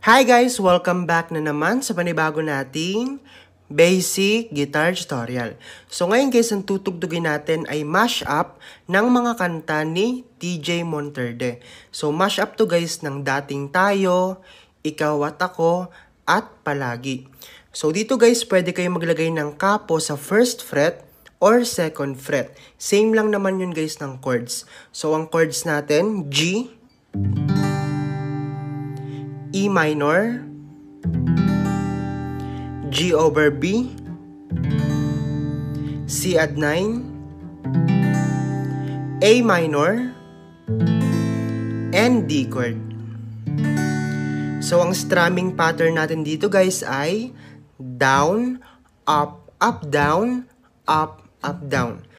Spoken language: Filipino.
Hi guys! Welcome back na naman sa panibago nating basic guitar tutorial. So ngayon guys, ang tutugtugin natin ay mashup ng mga kanta ni TJ Monterde. So mashup to guys ng Dating Tayo, Ikaw at Ako, at Palagi. So dito guys, pwede kayong maglagay ng kapo sa first fret or second fret. Same lang naman yun guys ng chords. So ang chords natin, G, E minor, G over B, C add 9, A minor, and D chord. So ang strumming pattern natin dito guys ay down, up, up, down, up, up, down.